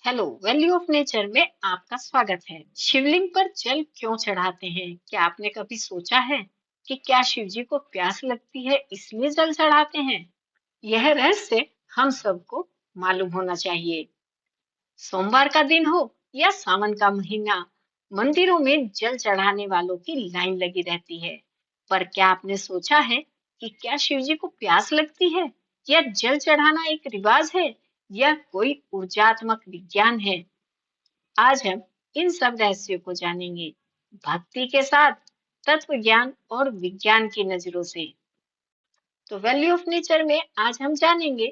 Hello, value of nature में आपका स्वागत है। शिवलिंग पर जल क्यों चढ़ाते हैं? क्या आपने कभी सोचा है कि क्या शिव जी को प्यास लगती है इसलिए जल चढ़ाते हैं? यह रहस्य हम सबको मालूम होना चाहिए। सोमवार का दिन हो या सावन का महीना, मंदिरों में जल चढ़ाने वालों की लाइन लगी रहती है। पर क्या आपने सोचा है कि क्या शिव जी को प्यास लगती है, या जल चढ़ाना एक रिवाज है, या कोई ऊर्जात्मक विज्ञान है? आज हम इन सब रहस्यों को जानेंगे, भक्ति के साथ, तत्व ज्ञान और विज्ञान की नजरों से। तो वैल्यू ऑफ नेचर में आज हम जानेंगे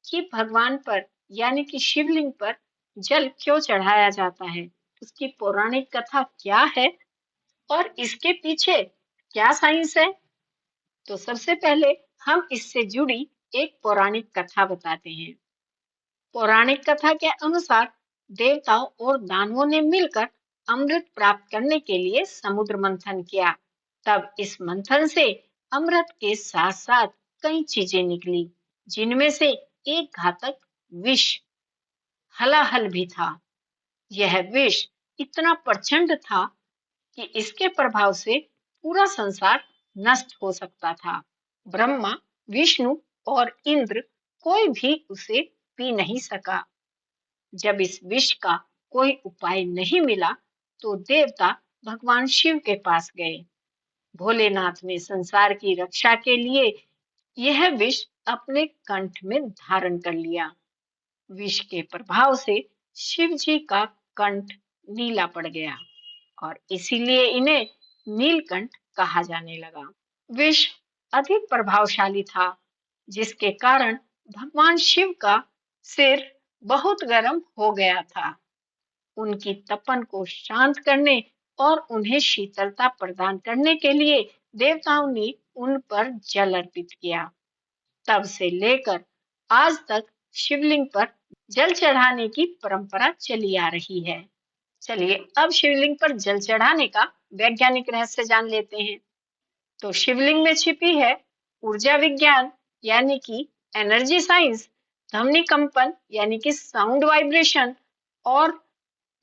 कि भगवान पर यानी कि शिवलिंग पर जल क्यों चढ़ाया जाता है, उसकी पौराणिक कथा क्या है और इसके पीछे क्या साइंस है। तो सबसे पहले हम इससे जुड़ी एक पौराणिक कथा बताते हैं। पौराणिक कथा के अनुसार देवताओं और दानवों ने मिलकर अमृत प्राप्त करने के लिए समुद्र मंथन किया। तब इस मंथन से अमृत के साथ साथ कई चीजें निकली, जिनमें से एक घातक विष हलाहल भी था। यह विष इतना प्रचंड था कि इसके प्रभाव से पूरा संसार नष्ट हो सकता था। ब्रह्मा, विष्णु और इंद्र कोई भी उसे पी नहीं सका। जब इस विष का कोई उपाय नहीं मिला, तो देवता भगवान शिव के पास गए। भोलेनाथ ने संसार की रक्षा के लिए यह विष अपने कंठ में धारण कर लिया। विष के प्रभाव से शिव जी का कंठ नीला पड़ गया और इसीलिए इन्हें नीलकंठ कहा जाने लगा। विष अधिक प्रभावशाली था, जिसके कारण भगवान शिव का सिर बहुत गर्म हो गया था। उनकी तपन को शांत करने और उन्हें शीतलता प्रदान करने के लिए देवताओं ने उन पर जल अर्पित किया। तब से लेकर आज तक शिवलिंग पर जल चढ़ाने की परंपरा चली आ रही है। चलिए अब शिवलिंग पर जल चढ़ाने का वैज्ञानिक रहस्य जान लेते हैं। तो शिवलिंग में छिपी है ऊर्जा विज्ञान यानी कि एनर्जी साइंस, ध्वनि कंपन यानी कि साउंड वाइब्रेशन, और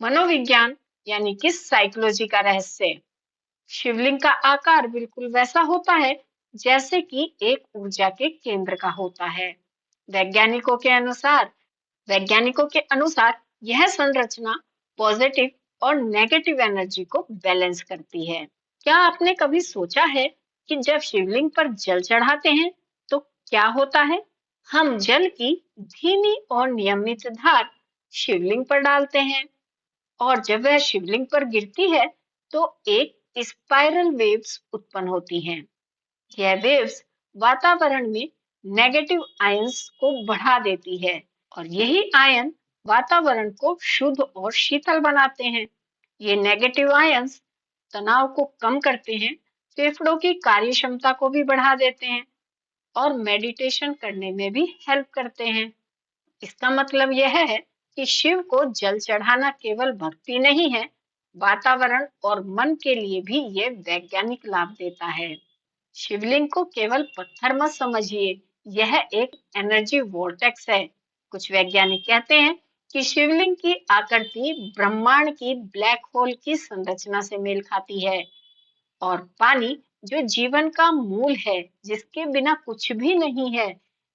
मनोविज्ञान यानी कि साइकोलॉजी का रहस्य। शिवलिंग का आकार बिल्कुल वैसा होता है जैसे कि एक ऊर्जा के केंद्र का होता है। वैज्ञानिकों के अनुसार वैज्ञानिकों के अनुसार यह संरचना पॉजिटिव और नेगेटिव एनर्जी को बैलेंस करती है। क्या आपने कभी सोचा है कि जब शिवलिंग पर जल चढ़ाते हैं तो क्या होता है? हम जल की धीमी और नियमित धार शिवलिंग पर डालते हैं, और जब वह शिवलिंग पर गिरती है तो एक स्पाइरल वेव्स उत्पन्न होती हैं। यह वेव्स वातावरण में नेगेटिव आयंस को बढ़ा देती है, और यही आयन वातावरण को शुद्ध और शीतल बनाते हैं। ये नेगेटिव आयंस तनाव को कम करते हैं, फेफड़ों की कार्य क्षमता को भी बढ़ा देते हैं और मेडिटेशन करने में भी हेल्प करते हैं। इसका मतलब यह है कि शिव को जल चढ़ाना केवल भक्ति नहीं है, वातावरण और मन के लिए भी ये वैज्ञानिक लाभ देता है। शिवलिंग को केवल पत्थर मत समझिए, यह एक एनर्जी वोर्टेक्स है। कुछ वैज्ञानिक कहते हैं कि शिवलिंग की आकृति ब्रह्मांड की ब्लैक होल की संरचना से मेल खाती है, और पानी जो जीवन का मूल है, जिसके बिना कुछ भी नहीं है,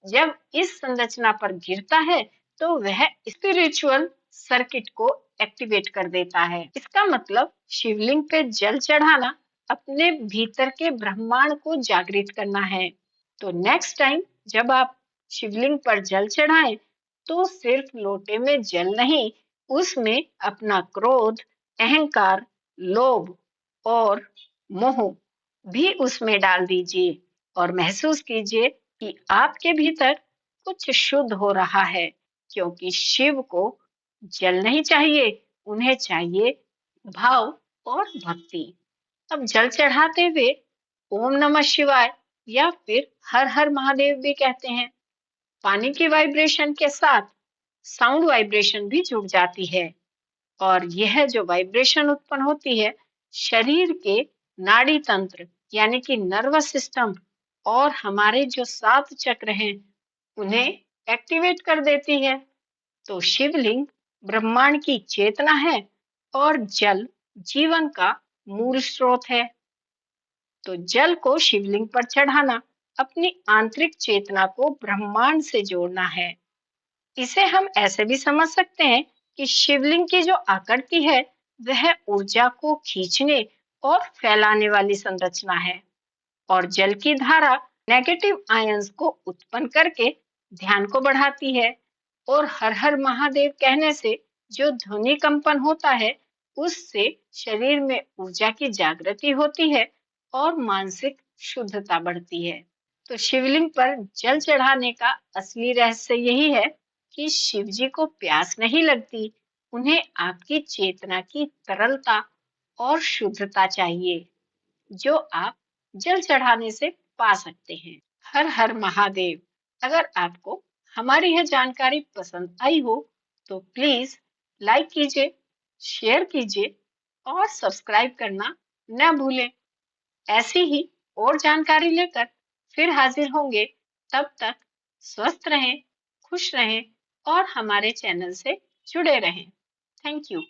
जब इस संरचना पर गिरता है तो वह स्पिरिचुअल सर्किट को एक्टिवेट कर देता है। इसका मतलब शिवलिंग पे जल चढ़ाना अपने भीतर के ब्रह्मांड को जागृत करना है। तो नेक्स्ट टाइम जब आप शिवलिंग पर जल चढ़ाएं, तो सिर्फ लोटे में जल नहीं, उसमें अपना क्रोध, अहंकार, लोभ और मोह भी उसमें डाल दीजिए और महसूस कीजिए कि आपके भीतर कुछ शुद्ध हो रहा है, क्योंकि शिव को जल नहीं चाहिए, उन्हें चाहिए भाव और भक्ति। अब जल चढ़ाते हुए ओम नमः शिवाय या फिर हर हर महादेव भी कहते हैं। पानी की वाइब्रेशन के साथ साउंड वाइब्रेशन भी जुड़ जाती है, और यह जो वाइब्रेशन उत्पन्न होती है शरीर के नाड़ी तंत्र यानी कि नर्वस सिस्टम और हमारे जो 7 चक्र हैं उन्हें एक्टिवेट कर देती है। तो शिवलिंग ब्रह्मांड की चेतना है और जल जीवन का मूल स्रोत है। तो जल को शिवलिंग पर चढ़ाना अपनी आंतरिक चेतना को ब्रह्मांड से जोड़ना है। इसे हम ऐसे भी समझ सकते हैं कि शिवलिंग की जो आकृति है वह ऊर्जा को खींचने और फैलाने वाली संरचना है, और जल की धारा नेगेटिव आयंस को उत्पन्न करके ध्यान को बढ़ाती है। और हर हर महादेव कहने से जो ध्वनि कंपन होता है उससे शरीर में ऊर्जा की जागृति होती है और मानसिक शुद्धता बढ़ती है। तो शिवलिंग पर जल चढ़ाने का असली रहस्य यही है कि शिव जी को प्यास नहीं लगती, उन्हें आपकी चेतना की तरलता और शुद्धता चाहिए, जो आप जल चढ़ाने से पा सकते हैं। हर हर महादेव। अगर आपको हमारी यह जानकारी पसंद आई हो तो प्लीज लाइक कीजिए, शेयर कीजिए और सब्सक्राइब करना न भूलें। ऐसी ही और जानकारी लेकर फिर हाजिर होंगे। तब तक स्वस्थ रहें, खुश रहें और हमारे चैनल से जुड़े रहें। Thank you.